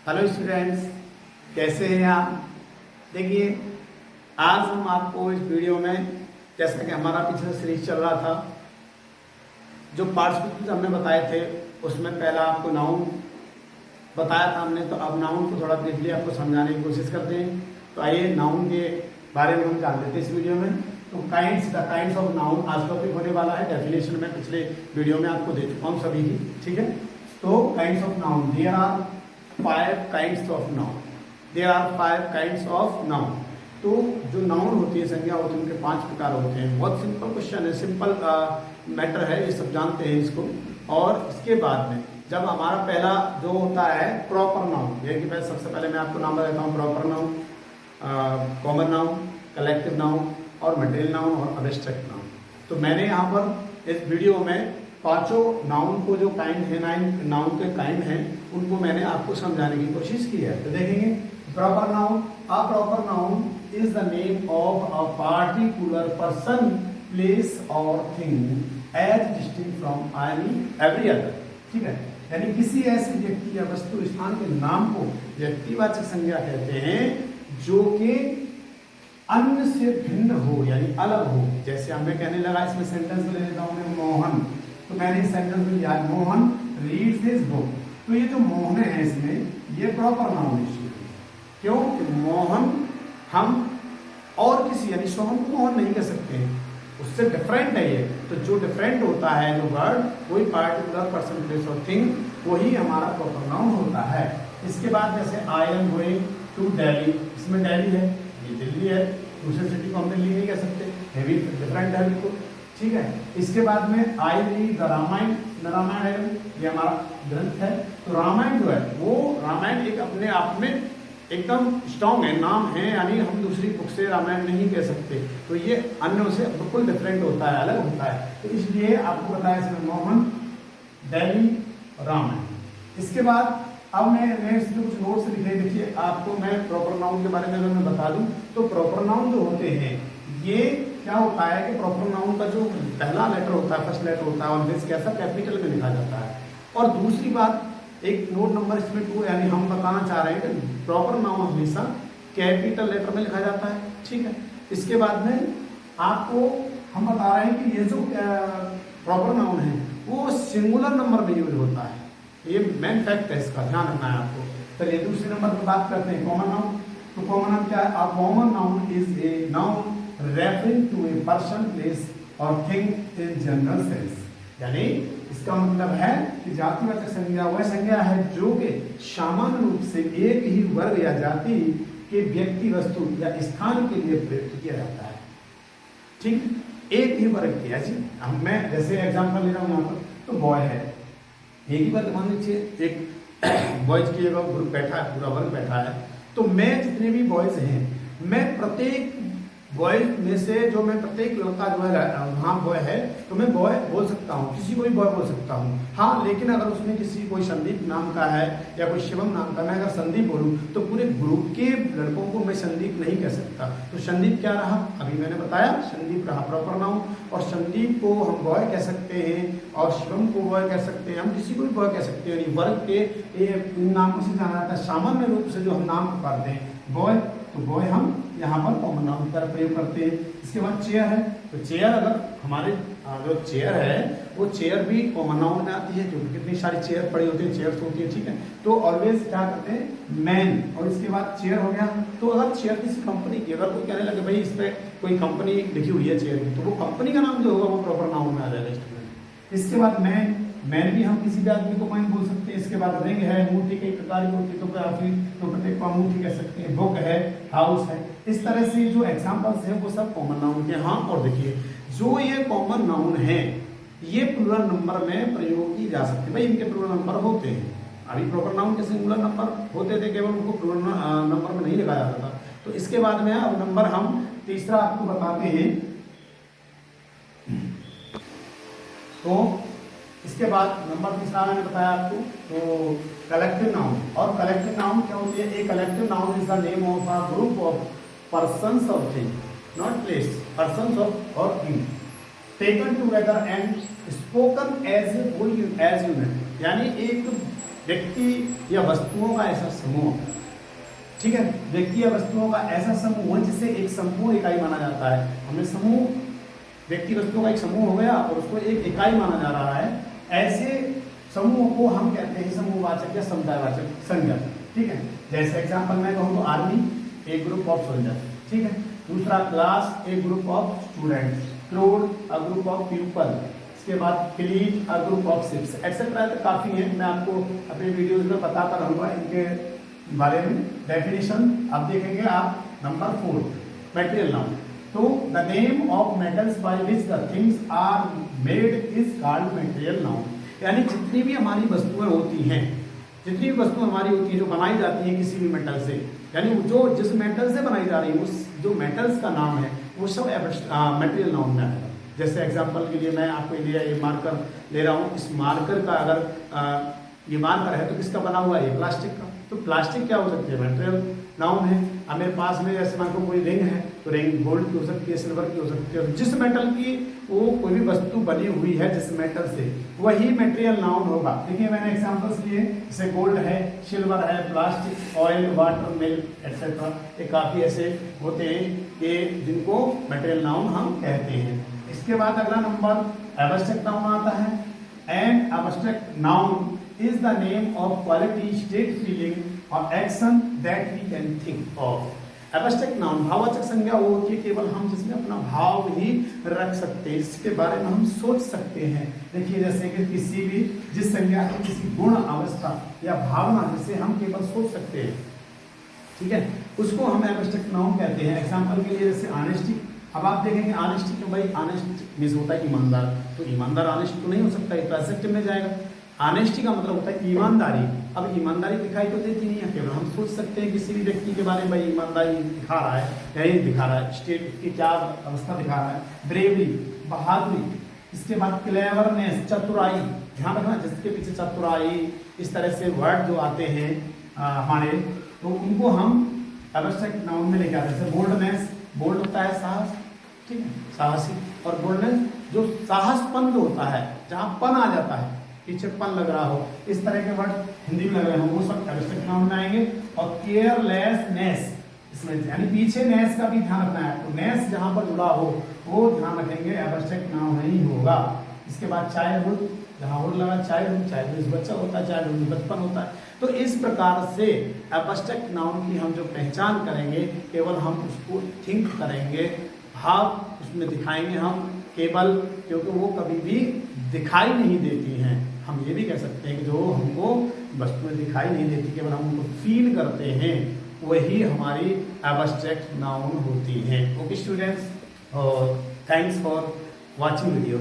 Hello students, कैसे हैं आप। देखिए, आज हम आपको इस वीडियो में, जैसा कि हमारा पिछला सीरीज चल रहा था, जो पार्टिसिपेंट हमने बताए थे उसमें पहला आपको नाउन बताया था हमने, तो अब नाउन को थोड़ा ब्रीफली आपको समझाने की कोशिश करते हैं। तो आइए नाउन के बारे में हम जान लेते हैं इस वीडियो में। तो काइंड्स ऑफ नाउन आज टॉपिक होने वाला है। डेफिनेशन में पिछले वीडियो में आपको दे चुका हूँ सभी की, ठीक है। तो kinds of noun, there are 5 kinds of noun. There are 5 kinds of noun. तो जो नाउन होती है, संज्ञा होती है, उनके 5 प्रकार होते हैं। बहुत सिंपल क्वेश्चन है, सिंपल मैटर है, ये सब जानते हैं इसको। और इसके बाद में जब हमारा पहला जो होता है प्रॉपर नाउन, यानी कि सबसे पहले मैं आपको नाम बताता हूँ। Proper noun, common noun, collective noun और मटेरियल नाउन और एब्स्ट्रैक्ट नाउन। तो मैंने यहाँ पर इस वीडियो में पांचों नाउन को जो काइंड है, 9 नाउन के काइंड हैं, उनको मैंने आपको समझाने की कोशिश की है। तो देखेंगे, proper noun, a proper noun is the name of a particular person, place और thing as distinct from every other, ठीक है। यानी किसी ऐसे व्यक्ति या वस्तु स्थान के नाम को व्यक्तिवाचक संज्ञा कहते हैं जो कि अन्य से भिन्न हो, यानी अलग हो। जैसे हमें कहने लगा, इसमें सेंटेंस में ले लेता हूं मैं, मोहन। तो मैंने इस सेंटेंस में लिया मोहन रीड्स हिज बुक। तो ये जो मोहन है इसमें, ये प्रॉपर नाउन है। क्यों कि मोहन हम और किसी, यानी सोहम को मोहन नहीं कह सकते हैं, उससे डिफरेंट है ये। तो जो डिफरेंट होता है जो वर्ड, कोई पार्टिकुलर पर्सन, प्लेस और थिंग, वही हमारा प्रॉपर नाउन होता है। इसके बाद जैसे I am going to Delhi, इसमें दिल्ली है, ये दिल्ली है, दूसरे सिटी को हम दिल्ली नहीं कह सकते, ये भी डिफरेंट है बिल्कुल, ठीक है। इसके बाद में I read the Ramayana, Ramayana है, ये हमारा ग्रंथ है। तो रामायण जो है, वो रामायण एक अपने आप में एकदम स्ट्रॉन्ग है, नाम है, यानी हम दूसरी बुक से रामायण नहीं कह सकते। तो ये अन्य से बिल्कुल डिफरेंट होता है, अलग होता है। तो इसलिए आपको बताया इसमें मोहन, दिल्ली, रामायण। इसके बाद अब मैं इसमें कुछ नोट्स लिखे। देखिए, आपको मैं प्रॉपर नाउन के बारे में अगर मैं बता दूं, तो प्रॉपर नाउन जो होते हैं, ये क्या होता है कि प्रॉपर नाउन का जो पहला लेटर होता है, फर्स्ट लेटर होता है, ऑलवेज कैसा कैपिटल में लिखा जाता है। और दूसरी बात, एक नोट नंबर इसमें 2, यानी हम बताना चाह रहे हैं कि प्रॉपर नाउन हमेशा कैपिटल लेटर में लिखा जाता है, ठीक है। इसके बाद में आपको हम बता रहे हैं कि ये जो प्रॉपर नाउन है वो सिंगुलर नंबर में यूज होता है। ये मेन फैक्ट है, इसका ध्यान रखना है आपको। चलिए दूसरे नंबर पर बात करते हैं, कॉमन नाउन। तो कॉमन नाउन क्या है? A common noun is a noun referring to a person, place और थिंग इन जनरल सेंस। यानी इसका मतलब है कि जातिवाचक संज्ञा वह संज्ञा है जो कि सामान्य रूप से एक ही वर्ग या जाति के व्यक्ति, वस्तु या स्थान के लिए प्रयुक्त किया जाता है, ठीक। एक ही वर्ग की, ऐसी मैं जैसे एग्जांपल ले रहा हूं यहाँ पर, तो बॉय है, एक ही वर्ग मान लीजिए, एक बॉयज की जगह ग्रुप बैठा है, पूरा वर्ग बैठा है। तो मैं जितने भी बॉयज हैं, मैं प्रत्येक बॉयज में से जो मैं प्रत्येक लड़का जो है, हाँ बॉय है, तो मैं बॉय बोल सकता हूँ, किसी को भी बॉय बोल सकता हूँ। हाँ, लेकिन अगर उसमें किसी कोई संदीप नाम का है या कोई शिवम नाम का, मैं अगर संदीप बोलूँ तो पूरे ग्रुप के लड़कों को मैं संदीप नहीं कह सकता। तो संदीप क्या रहा, अभी मैंने बताया, संदीप रहा प्रॉपर नाउन। और संदीप को हम बॉय कह सकते हैं और शिवम को बॉय कह सकते हैं, हम किसी को भी बॉय कह सकते हैं। यानी वर्ग के नामों से जाना जाता है, सामान्य रूप से जो हम नाम पुकारते हैं बॉय, तो बॉय हम यहाँ पर कॉमन नाउन का प्रयोग करते हैं। इसके बाद चेयर है, तो चेयर अगर हमारे जो चेयर है वो चेयर भी कॉमन नाउन में आती है, क्योंकि कितनी सारी चेयर पड़ी होती है, चेयर्स होती है, ठीक है। तो ऑलवेज क्या करते हैं, मैन। और इसके बाद चेयर हो गया। तो अगर चेयर किसी कंपनी की, अगर कोई कहने लगे भाई इस पर कोई कंपनी लिखी हुई है चेयर की, तो वो कंपनी का नाम जो होगा वो प्रॉपर नाउन में आ जाएगा स्टूडेंट। इसके बाद मैन भी हम किसी भी आदमी को मैन बोल सकते हैं। इसके बाद रिंग है, अंगूठी कई प्रकार की होती है, तो काफी तो प्रत्येक को अंगूठी कह सकते हैं। बुक है, हाउस है। इस तरह से जो एग्जांपल्स हैं वो सब कॉमन नाउन के। हाँ, और देखिए, जो ये कॉमन नाउन है ये प्लूरल नंबर में प्रयोग की जा सकती है। भाई इनके प्लूरल नंबर होते हैं, अभी प्रॉपर नाउन के सिंगुलर नंबर होते थे, केवल उनको प्लूरल नंबर में नहीं लिखा जाता था। तो इसके बाद में अब नंबर हम तीसरा आपको बताते हैं। तो इसके बाद नंबर तीसरा मैंने बताया आपको, तो कलेक्टिव नाउन। और कलेक्टिव नाउन क्या होती है? A collective noun is the name of a group of persons और थिंग, नॉट प्लेस, पर्सन्स और thing, taken together and spoken as unit. यानी एक व्यक्ति या वस्तुओं का ऐसा समूह, ठीक है, व्यक्ति या वस्तुओं का ऐसा समूह जिसे एक संपूर्ण इकाई माना जाता है। हमें समूह, व्यक्ति वस्तुओं का एक समूह हो गया और उसको एक इकाई माना जा रहा है, ऐसे समूह को हम कहते हैं समूहवाचक या समुदायवाचक संज्ञा, ठीक है। जैसे एग्जांपल मैं कहूँ तो आर्मी एक ग्रुप ऑफ सोल्जर, ठीक है। दूसरा क्लास एक group of students, crowd a group of people, इसके बाद fleet a group of ships, etcetera. तो काफी है, मैं आपको अपने वीडियोज में बताता रहूंगा इनके बारे में। डेफिनेशन आप देखेंगे आप नंबर 4, मटेरियल नाउन। तो the name of metals by which the things are made is called material noun. यानी जितनी भी हमारी वस्तुएं होती हैं, जितनी भी वस्तुएं हमारी होती हैं जो बनाई जाती हैं किसी भी मेटल से, यानी जो जिस मेटल से बनाई जा रही है उस जो मेटल्स का नाम है वो सब मटेरियल नाउन में आएगा। जैसे एग्जांपल के लिए मैं आपको ये मार्कर ले रहा हूँ। इस मार्कर का अगर ये मार्कर है तो किसका बना हुआ है? प्लास्टिक का। तो प्लास्टिक क्या हो सकती है? मटेरियल नाउन है। अब मेरे पास में जैसे मान लो कोई रिंग है तो रिंग गोल्ड की हो सकती है, सिल्वर की हो सकती है। जिस मेटल की वो कोई भी वस्तु बनी हुई है जिस मेटल से, वही मटेरियल नाउन होगा। देखिए मैंने एग्जांपल्स लिए, जैसे गोल्ड है, सिल्वर है, plastic, oil, water, milk etcetera. ये काफी ऐसे होते हैं कि जिनको मटेरियल नाउन हम कहते हैं। इसके बाद अगला नंबर एब्स्ट्रैक्ट नाउन आता है। And abstract noun is the name of quality, state, feeling or action that we can think of. Abstract noun भाववाचक संज्ञा वो होती है केवल हम जिसमें अपना भाव ही रख सकते हैं, इसके बारे में हम सोच सकते हैं। देखिए जैसे कि किसी भी जिस संज्ञा की किसी गुण, अवस्था या भावना जिसे हम केवल सोच सकते हैं, ठीक है, उसको हम एब्स्ट्रैक्ट नाउन कहते हैं। एग्जांपल के लिए जैसे ऑनेस्टी। अब आप देखेंगे ऑनेस्टी क्यों भाई? ऑनेस्ट मींस होता है ईमानदार, तो ईमानदार ऑनेस्ट तो नहीं हो सकता, ये एब्स्ट्रैक्ट में जाएगा। ऑनेस्टी का मतलब होता है ईमानदारी। अब ईमानदारी दिखाई तो देती नहीं है, केवल हम सोच सकते हैं किसी भी व्यक्ति के बारे में, भाई ईमानदारी दिखा रहा है, यही दिखा रहा है, स्टेट की क्या अवस्था दिखा रहा है। ब्रेवरी, बहादुरी। इसके बाद क्लेवरनेस, चतुराई। ध्यान रखना जिसके पीछे चतुराई, इस तरह से वर्ड जो आते हैं हमारे, तो उनको हम एब्स्ट्रैक्ट नाउन में लेके आते हैं। जैसे बोल्डनेस, बोल्ड होता है साहस, ठीक है, साहसी। और बोल्डनेस जो साहसपन होता है, जहाँ पन आ जाता है, पीछे पन लग रहा हो, इस तरह के वर्ड हिंदी में लग रहे हो, वो सब एब्स्ट्रैक्ट नाउन में आएंगे। और केयरलेसनेस, इसमें यानी पीछे नेस का भी ध्यान रखना है, तो नेस जहां पर जुड़ा हो वो ध्यान रखेंगे, एब्स्ट्रैक्ट नाउन नहीं होगा। इसके बाद चाइल्डहुड, जहां हुड लगा चाइल्डहुड, चाइल्डहुड बच्चा होता है, चाइल्डहुड बचपन होता है। तो इस प्रकार से एब्स्ट्रैक्ट नाउन की हम जो पहचान करेंगे, केवल हम उसको थिंक करेंगे, भाव उसमें दिखाएंगे हम केवल, क्योंकि वो कभी भी दिखाई नहीं देती हैं। हम ये भी कह सकते हैं कि जो हमको वस्तुएं दिखाई नहीं देती, केवल हम उनको फील करते हैं, वही हमारी एब्स्ट्रैक्ट नाउन होती हैं। ओके स्टूडेंट्स, और थैंक्स फॉर वॉचिंग वीडियो।